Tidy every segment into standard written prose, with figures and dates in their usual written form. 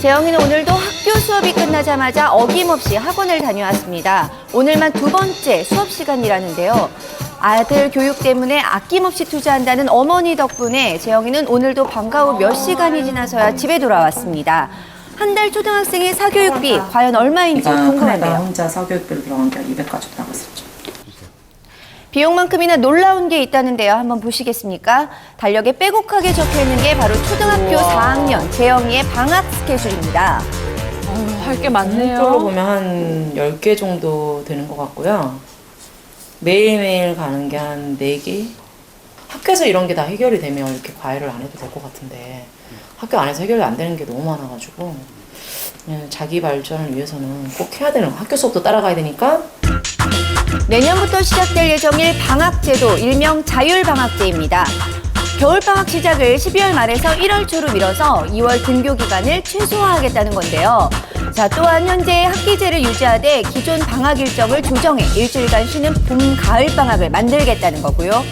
재영이는 오늘도 학교 수업이 끝나자마자 어김없이 학원을 다녀왔습니다. 오늘만 두 번째 수업 시간이라는데요. 아들 교육 때문에 아낌없이 투자한다는 어머니 덕분에 재영이는 오늘도 방과 후 몇 시간이 지나서야 집에 돌아왔습니다. 한 달 초등학생의 사교육비 과연 얼마인지 궁금한데요. 혼자 사교육비로 들어간 게 200가족 나갔었죠. 비용만큼이나 놀라운 게 있다는데요. 한번 보시겠습니까? 달력에 빼곡하게 적혀있는 게 바로 초등학교 4학년 재영이의 방학 스케줄입니다. 할 게 많네요. 쪽으로 보면 한 10개 정도 되는 것 같고요. 매일매일 가는 게 한 4개? 학교에서 이런 게 다 해결이 되면 이렇게 과외를 안 해도 될 것 같은데 학교 안에서 해결이 안 되는 게 너무 많아가지고 그냥 자기 발전을 위해서는 꼭 해야 되는 거. 학교 수업도 따라가야 되니까. 내년부터 시작될 예정일 방학제도, 일명 자율방학제입니다. 겨울방학 시작을 12월 말에서 1월 초로 미뤄서 2월 등교 기간을 최소화하겠다는 건데요. 자, 또한 현재 학기제를 유지하되 기존 방학 일정을 조정해 일주일간 쉬는 봄, 가을 방학을 만들겠다는 거고요.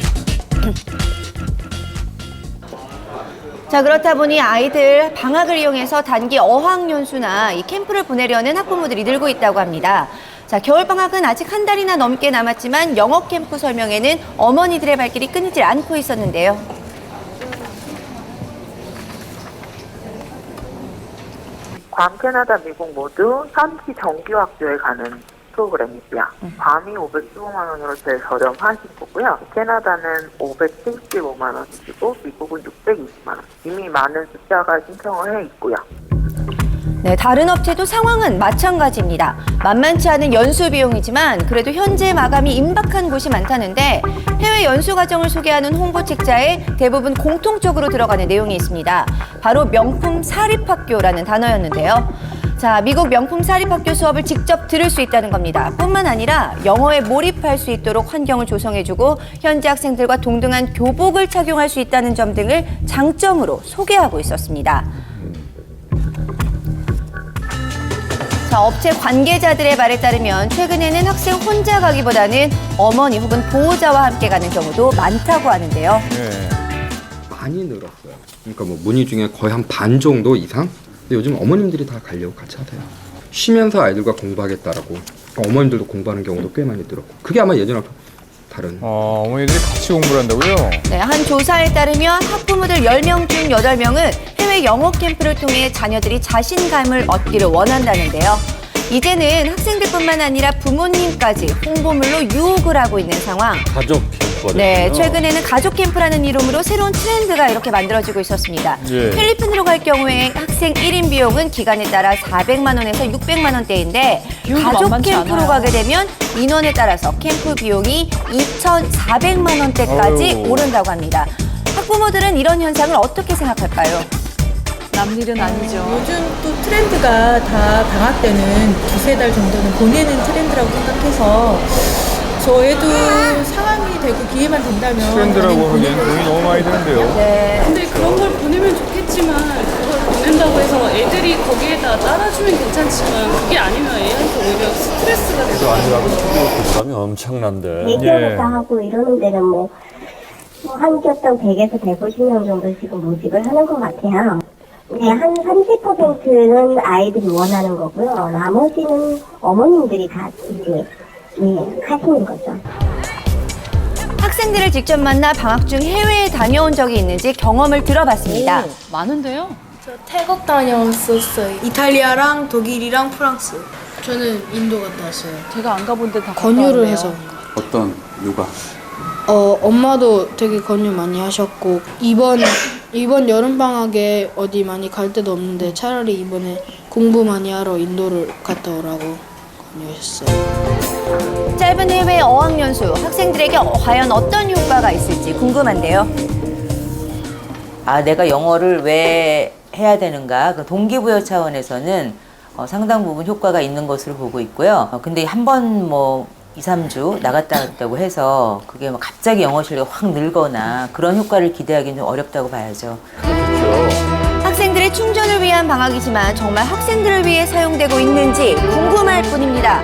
자, 그렇다 보니 아이들 방학을 이용해서 단기 어학연수나 이 캠프를 보내려는 학부모들이 늘고 있다고 합니다. 자, 겨울방학은 아직 한 달이나 넘게 남았지만 영어 캠프 설명에는 어머니들의 발길이 끊이질 않고 있었는데요. 괌, 캐나다, 미국 모두 현지 정규학교에 가는 프로그램이고요. 괌이 515만 원으로 제일 저렴하신 거고요. 캐나다는 575만 원이시고 미국은 620만 원. 이미 많은 숫자가 신청을 해 있고요. 네, 다른 업체도 상황은 마찬가지입니다. 만만치 않은 연수 비용이지만 그래도 현재 마감이 임박한 곳이 많다는데 해외 연수 과정을 소개하는 홍보 책자에 대부분 공통적으로 들어가는 내용이 있습니다. 바로 명품 사립학교라는 단어였는데요. 자, 미국 명품 사립학교 수업을 직접 들을 수 있다는 겁니다. 뿐만 아니라 영어에 몰입할 수 있도록 환경을 조성해주고 현지 학생들과 동등한 교복을 착용할 수 있다는 점 등을 장점으로 소개하고 있었습니다. 자, 업체 관계자들의 말에 따르면 최근에는 학생 혼자 가기보다는 어머니 혹은 보호자와 함께 가는 경우도 많다고 하는데요. 네. 많이 늘었어요. 그러니까 뭐 문의 중에 거의 한 반 정도 이상? 근데 요즘 어머님들이 다 가려고 같이 하세요. 쉬면서 아이들과 공부하겠다라고. 그러니까 어머님들도 공부하는 경우도 꽤 많이 늘었고. 그게 아마 예전하고 다른. 어머니들이 같이 공부를 한다고요? 네, 한 조사에 따르면 학부모들 10명 중 8명은 해외 영어 캠프를 통해 자녀들이 자신감을 얻기를 원한다는데요. 이제는 학생들뿐만 아니라 부모님까지 홍보물로 유혹을 하고 있는 상황. 가족 캠프가 네, 최근에는 가족 캠프라는 이름으로 새로운 트렌드가 이렇게 만들어지고 있었습니다. 예. 필리핀으로 갈 경우에 학생 1인 비용은 기간에 따라 400만 원에서 600만 원대인데 비용도 가족 만만치 캠프로 않아요. 가게 되면 인원에 따라서 캠프 비용이 2,400만 원대까지 아유. 오른다고 합니다. 학부모들은 이런 현상을 어떻게 생각할까요? 남일은 아니죠. 요즘 또 트렌드가 다 방학 때는 두세 달 정도는 보내는 트렌드라고 생각해서 저희도 상황이 되고 기회만 된다면 트렌드라고 많이 하기엔 보내고 돈이 너무 많이 드는데요. 네. 근데 그런 걸 보내면 좋겠지만 그걸 보낸다고 해서 애들이 거기에다 따라주면 괜찮지만 그게 아니면 애한테 오히려 스트레스가 되고 부담이 엄청난데. 대기업에서 하고 이러는 데는 뭐 한교당 100에서 150명 정도 지금 모집을 하는 것 같아요. 네, 한 30%는 아이들이 원하는 거고요. 나머지는 어머님들이 다 이제 하시는 거죠. 학생들을 직접 만나 방학 중 해외에 다녀온 적이 있는지 경험을 들어봤습니다. 많은데요? 저 태국 다녀왔었어요. 이탈리아랑 독일이랑 프랑스. 저는 인도 갔다 왔어요. 제가 안 가본 데다 권유를 해서. 어떤 요가? 엄마도 되게 권유 많이 하셨고 이번 여름 방학에 어디 많이 갈 데도 없는데 차라리 이번에 공부 많이 하러 인도를 갔다 오라고 권유하셨어요. 짧은 해외 어학연수, 학생들에게 과연 어떤 효과가 있을지 궁금한데요. 아, 내가 영어를 왜 해야 되는가? 그 동기부여 차원에서는 상당 부분 효과가 있는 것으로 보고 있고요. 근데 한 번 뭐 2, 3주 나갔다 왔다고 해서 그게 뭐 갑자기 영어 실력이 확 늘거나 그런 효과를 기대하기는 좀 어렵다고 봐야죠. 학생들의 충전을 위한 방학이지만 정말 학생들을 위해 사용되고 있는지 궁금할 뿐입니다.